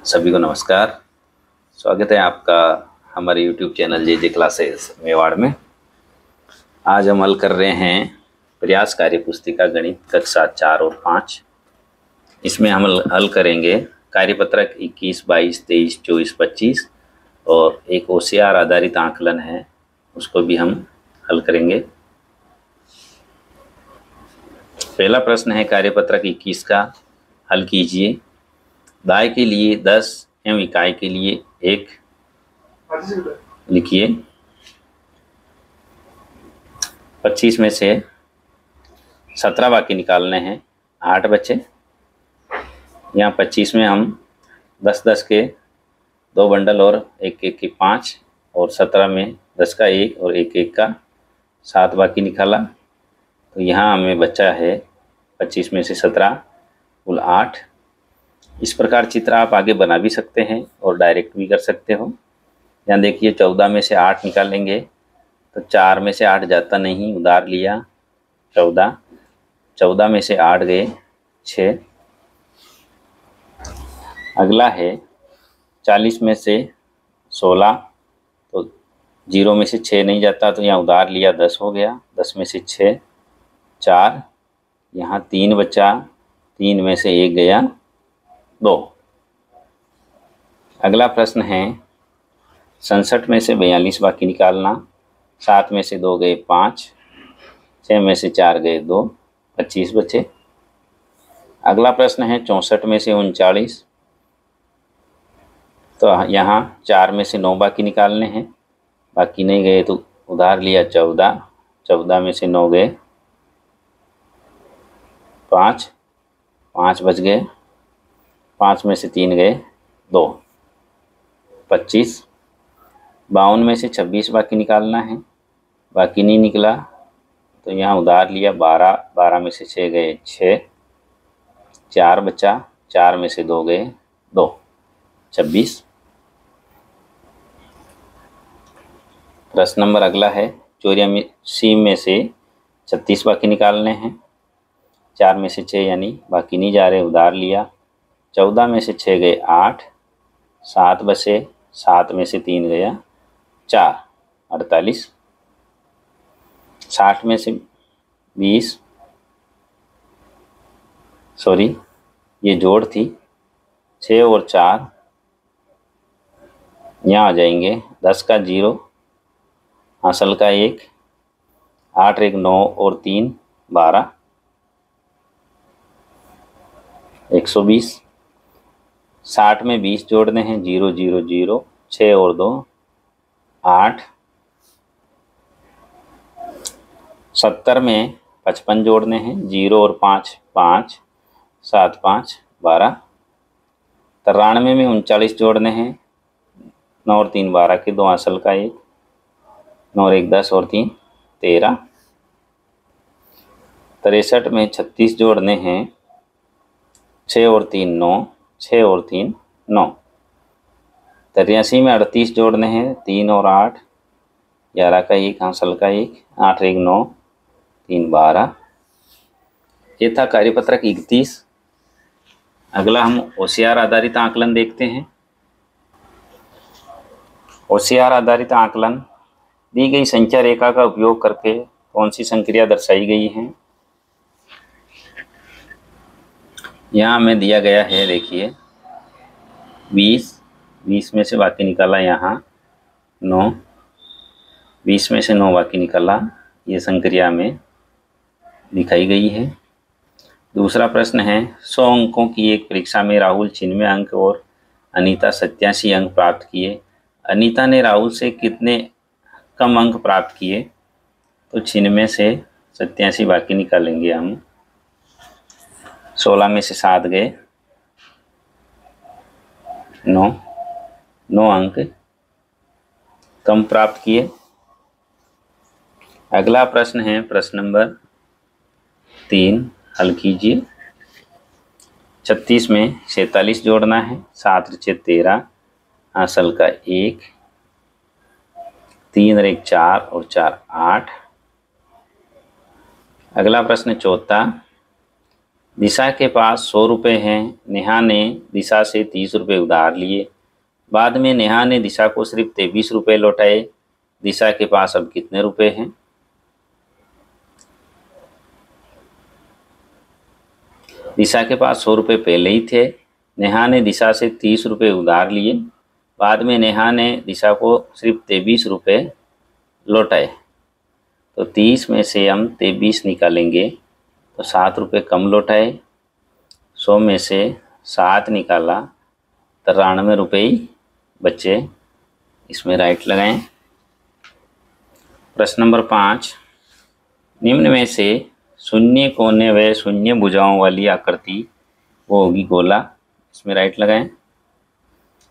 सभी को नमस्कार। स्वागत है आपका हमारे यूट्यूब चैनल जे क्लासेस मेवाड़ में। आज हम हल कर रहे हैं प्रयास कार्य पुस्तिका गणित कक्षा 4 और 5। इसमें हम हल करेंगे कार्यपत्रक 21, 22, 23, 24, 25 और एक OCR आधारित आकलन है, उसको भी हम हल करेंगे। पहला प्रश्न है कार्यपत्रक 21 का, हल कीजिए। दाएं के लिए 10 एवं इकाई के लिए 1 लिखिए। 25 में से 17 वाक्य निकालने हैं, 8 बचे। यहाँ 25 में हम 10-10 के 2 बंडल और 1-1 के 5 और 17 में 10 का 1 और 1-1 का 7 वाक्य निकाला। तो यहाँ हमें बचा है 25 में से 17 कुल 8। इस प्रकार चित्र आप आगे बना भी सकते हैं और डायरेक्ट भी कर सकते हो। यहाँ देखिए 14 में से 8 निकालेंगे तो 4 में से 8 जाता नहीं, उधार लिया 14 में से 8 गए 6। अगला है 40 में से 16, तो 0 में से 6 नहीं जाता, तो यहाँ उधार लिया 10 हो गया। 10 में से 6 4, यहाँ 3 बचा, 3 में से 1 गया 2। अगला प्रश्न है 67 में से 42 वाक्य निकालना। 7 में से 2 गए 5, 6 में से 4 गए 2, 25 बचे। अगला प्रश्न है 64 में से 39, तो यहाँ 4 में से 9 बाकी निकालने हैं, बाकी नहीं गए तो उधार लिया 14 में से 9 गए 5 बच गए। 5 में से 3 गए 2, 25। 52 में से 26 बाकी निकालना है, बाकी नहीं निकला तो यहाँ उधार लिया 12 में से 6 गए 6, 4 बचा, 4 में से 2 गए 2, 26। प्रश्न नंबर अगला है 84 में से 36 बाकी निकालने हैं। 4 में से 6 यानी बाकी नहीं जा रहे, उधार लिया। 14 में से 6 गए 8, 7 बचे, 7 में से 3 गया 4, 48। 60 में से 20, सॉरी ये जोड़ थी, 6 और 4 यहाँ आ जाएंगे। 10 का 0, हासिल का 1, 8 1 9 और 3 12, 120। 60 में 20 जोड़ने हैं, 0 0 0, 6 और 2 8। 70 में 55 जोड़ने हैं, 0 और 5 5, 7 5 12। 93 में 39 जोड़ने हैं, 9 और 3 12 के 2, हासिल का 1, 9 और 1 10 और 3 13। 63 में 36 जोड़ने हैं, 6 और 3 9, 6 और 3 9। 83 में 38 जोड़ने हैं, 3 और 8, 11 का 1, हासिल का 1, 8 1 9 3 12। ये था कार्यपत्रक 31। अगला हम OCR आधारित आकलन देखते हैं। OCR आधारित आकलन, दी गई संख्या रेखा का उपयोग करके कौन सी संक्रिया दर्शाई गई है। यहाँ हमें दिया गया है, देखिए 20 में से बाकी निकाला, यहाँ 9, 20 में से 9 बाकी निकाला, ये संक्रिया में दिखाई गई है। दूसरा प्रश्न है 100 अंकों की एक परीक्षा में राहुल 96 अंक और अनीता 87 अंक प्राप्त किए। अनीता ने राहुल से कितने कम अंक प्राप्त किए, तो 96 से 87 बाकी निकालेंगे हम। 16 में से 7 गए 9 अंक कम प्राप्त किए। अगला प्रश्न है प्रश्न नंबर 3, हल कीजिए। 36 में 46 जोड़ना है, 7 और 6 13, हासिल का 1, 3 और 1 4 और 4 8। अगला प्रश्न चौथा, दिशा के पास 100 रुपये हैं। नेहा ने दिशा से 30 रुपये उधार लिए। बाद में नेहा ने दिशा को सिर्फ 23 रुपये लौटाए। दिशा के पास अब कितने रुपए हैं? दिशा के पास 100 रुपये पहले ही थे। नेहा ने दिशा से 30 रुपये उधार लिए। बाद में नेहा ने दिशा को सिर्फ 23 रुपये लौटाए। तो 30 में से हम 23 निकालेंगे तो 7 रुपये कम लौटाए। 100 में से 7 निकाला, 93 रुपये ही बचे। इसमें राइट लगाएं। प्रश्न नंबर 5, निम्न में से शून्य कोने व शून्य भुजाओं वाली आकृति वो होगी गोला। इसमें राइट लगाएं।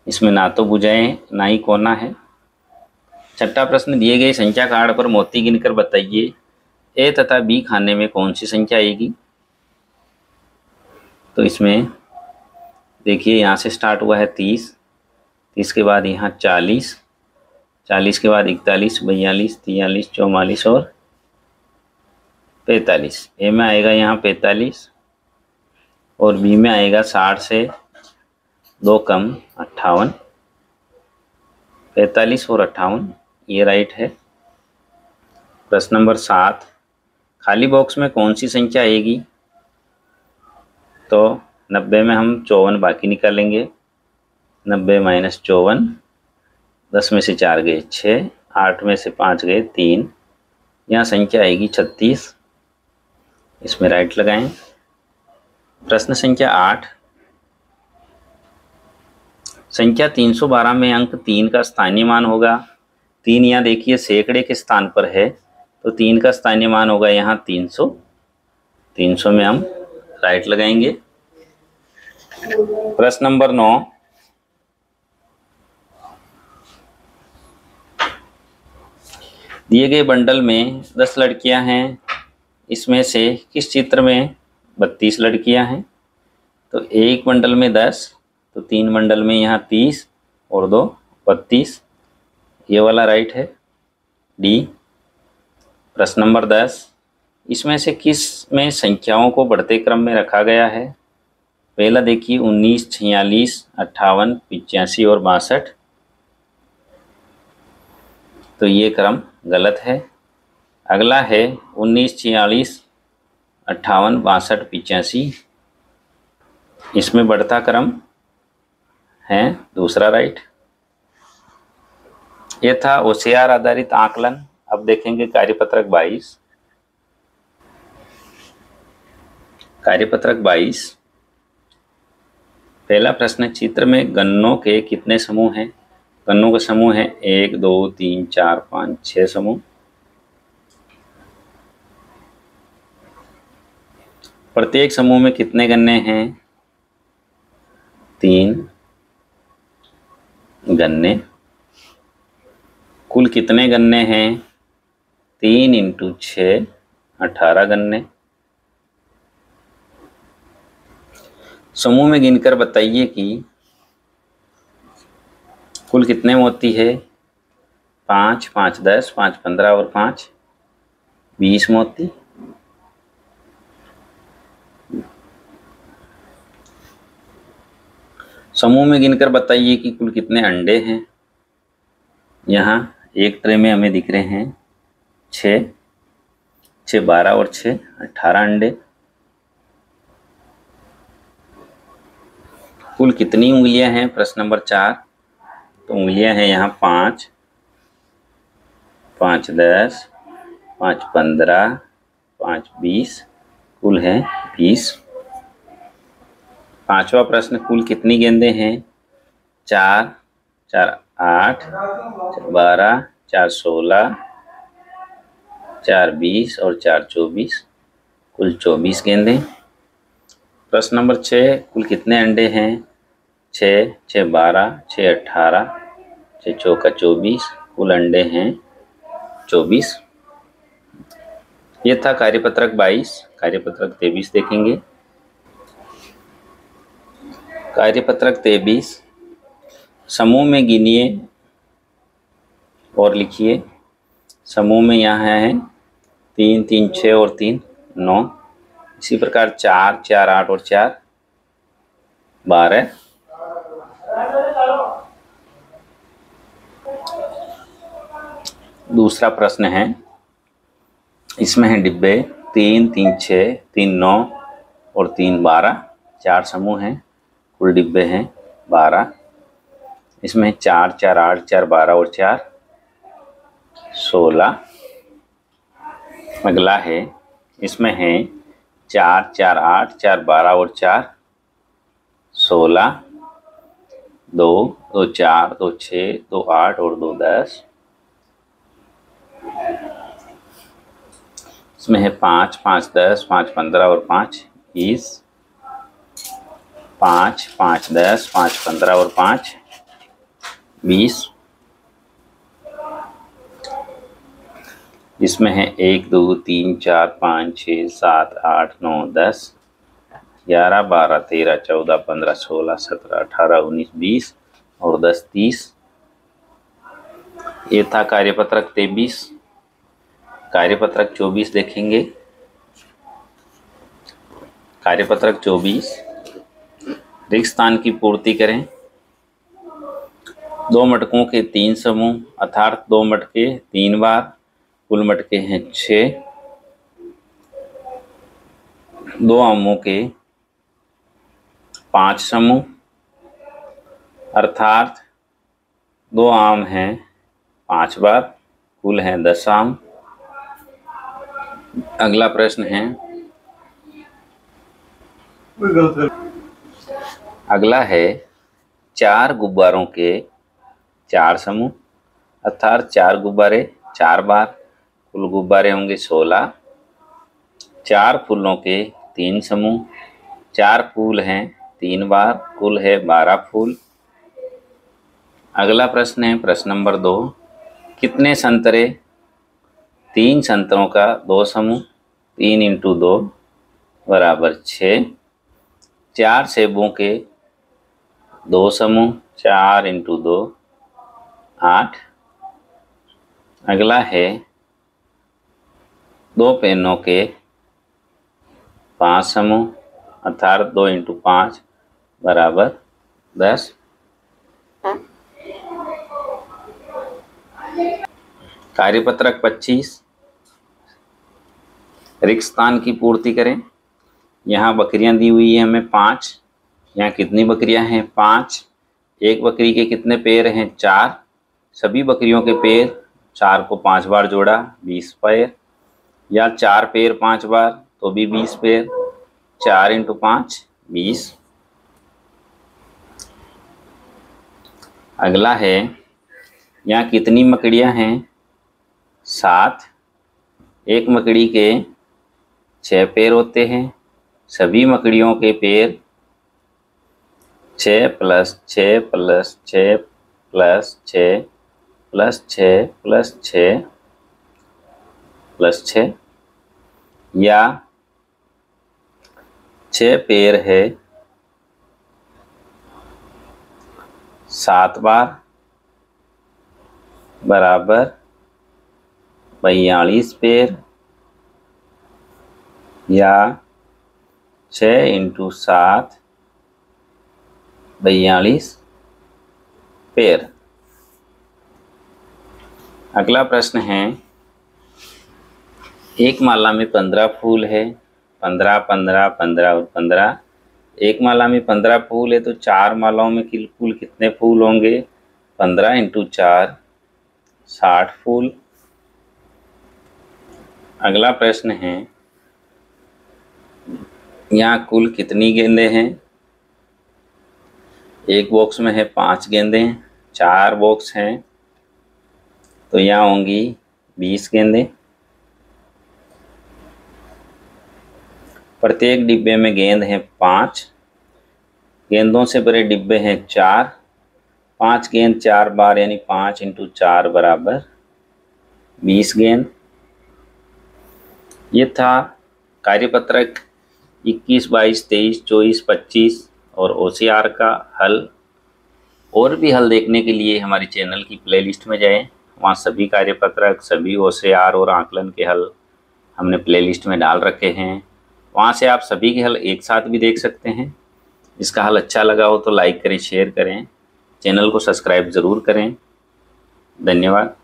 इसमें ना तो भुजाएं ना ही कोना है। छठा प्रश्न, दिए गए संख्या कार्ड पर मोती गिनकर बताइए ए तथा बी खाने में कौन सी संख्या आएगी। तो इसमें देखिए यहाँ से स्टार्ट हुआ है 30, 30 के बाद यहाँ 40, 40 के बाद 41, 42, 43, 44 और 45। ए में आएगा यहाँ 45 और बी में आएगा 60 से 2 कम 58। 45 और 58 ये राइट है। प्रश्न नंबर 7, खाली बॉक्स में कौन सी संख्या आएगी। तो 90 में हम 54 बाकी निकालेंगे। 90 माइनस 54, 10 में से 4 गए 6, 8 में से 5 गए 3। यहाँ संख्या आएगी 36। इसमें राइट लगाएं। प्रश्न संख्या 8, संख्या 312 में अंक 3 का स्थानीय मान होगा। 3 यहाँ देखिए सैकड़े के स्थान पर है तो 3 का स्थानीय मान होगा यहाँ 300। 300 में हम राइट लगाएंगे। प्रश्न नंबर 9, दिए गए बंडल में 10 लड़कियां हैं। इसमें से किस चित्र में 32 लड़कियां हैं। तो एक बंडल में 10 तो 3 बंडल में यहाँ 30 और 2 32। ये वाला राइट है डी। प्रश्न नंबर 10, इसमें से किस में संख्याओं को बढ़ते क्रम में रखा गया है। पहला देखिए 19, 46, 58, 85 और 62। तो ये क्रम गलत है। अगला है 19, 46, 58, 62, 85। इसमें बढ़ता क्रम है दूसरा राइट। ये था OCR आधारित आकलन। अब देखेंगे कार्यपत्रक 22। कार्यपत्रक 22, पहला प्रश्न, चित्र में गन्नों के कितने समूह हैं। गन्नों का समूह है 1, 2, 3, 4, 5, 6 समूह। प्रत्येक समूह में कितने गन्ने हैं। 3 गन्ने। कुल कितने गन्ने हैं। 3 × 6 18 गन्ने। समूह में गिनकर बताइए कि कुल कितने मोती है। 5, 5, 10, 5, 15 और 5 20 मोती। समूह में गिनकर बताइए कि कुल कितने अंडे हैं। यहाँ एक ट्रे में हमें दिख रहे हैं 6, 6 12 और 6 18 अंडे। कुल कितनी उंगलियां हैं। प्रश्न नंबर 4, तो उंगलियां हैं यहाँ 5, 5 10, 5 15, 5 20, कुल है 20। पांचवा प्रश्न, कुल कितनी गेंदें हैं। 4, 4 8, 4 12, 4 16, 4 20 और 4 24, कुल 24 गेंदें। प्रश्न नंबर 6, कुल कितने अंडे हैं। 6, 6 12, 6 18, 6 चौका 24, कुल अंडे हैं 24। ये था कार्यपत्रक 22। कार्यपत्रक 23 देखेंगे। कार्यपत्रक 23, समूह में गिनिए और लिखिए। समूह में यहाँ है 3, 3, 6 और 3 9। इसी प्रकार 4 4 8 और 4 12। दूसरा प्रश्न है, इसमें है डिब्बे 3 3 6 3 9 और 3 12। 4 समूह हैं, कुल डिब्बे हैं 12। इसमें 4 4 8 4 12 और 4 16। अगला है, इसमें है 4 4 8 4 12 और 4 16। 2 2 4 2 6 2 8 और 2 10। इसमें है 5 5 10 5 15 और 5 20। 5 5 10 5 15 और 5 20। इसमें है 1 2 3 4 5 6 7 8 9 10 11 12 13 14 15 16 17 18 19 20 और 10 30। ये था कार्यपत्रक 23। कार्यपत्रक 24 देखेंगे। कार्यपत्रक 24, रिक्त स्थान की पूर्ति करें। 2 मटकों के 3 समूह अर्थात 2 मटके 3 बार, कुल मटके हैं 6। 2 आमों के 5 समूह अर्थात 2 आम हैं 5 बार, कुल हैं 10 आम। अगला प्रश्न है, अगला है 4 गुब्बारों के 4 समूह अर्थात 4 गुब्बारे 4 बार, कुल गुब्बारे होंगे 16। 4 फूलों के 3 समूह, 4 फूल हैं 3 बार, कुल है 12 फूल। अगला प्रश्न है प्रश्न नंबर 2, कितने संतरे? 3 संतरों का 2 समूह, 3 × 2 बराबर 6। 4 सेबों के 2 समूह, 4 × 2 8। अगला है 2 पेनों के 5 समूह अर्थात 2 × 5 बराबर 10। कार्यपत्रक 25, रिक्त स्थान की पूर्ति करें। यहाँ बकरियां दी हुई है हमें 5। यहाँ कितनी बकरियां हैं? 5। एक बकरी के कितने पैर हैं? 4। सभी बकरियों के पैर 4 को 5 बार जोड़ा 20 पैर, या 4 पैर 5 बार तो भी 20 पैर। 4 × 5 20। अगला है, यहाँ कितनी मकड़ियाँ हैं? 7। एक मकड़ी के 6 पैर होते हैं, सभी मकड़ियों के पैर 6 + 6 + 6 + 6 + 6 + 6 + 6, या 6 पैर है 7 बार बराबर 42 पैर, या 6 × 7 42 पैर। अगला प्रश्न है, एक माला में 15 फूल है, 15 15 15 और 15। एक माला में 15 फूल है तो 4 मालाओं में कुल कितने फूल होंगे? 15 × 4 60 फूल। अगला प्रश्न है, यहाँ कुल कितनी गेंदें हैं? एक बॉक्स में है 5 गेंदें, 4 बॉक्स हैं तो यहाँ होंगी 20 गेंदें। प्रत्येक डिब्बे में गेंद है 5। गेंदों से भरे डिब्बे हैं 4। 5 गेंद 4 बार यानी 5 × 4 बराबर 20 गेंद। ये था कार्यपत्रक 21 22 23 24 25 और OCR का हल। और भी हल देखने के लिए हमारी चैनल की प्लेलिस्ट में जाएं, वहाँ सभी कार्यपत्रक, सभी OCR और आकलन के हल हमने प्लेलिस्ट में डाल रखे हैं। वहाँ से आप सभी के हल एक साथ भी देख सकते हैं। इसका हल अच्छा लगा हो तो लाइक करें, शेयर करें, चैनल को सब्सक्राइब ज़रूर करें। धन्यवाद।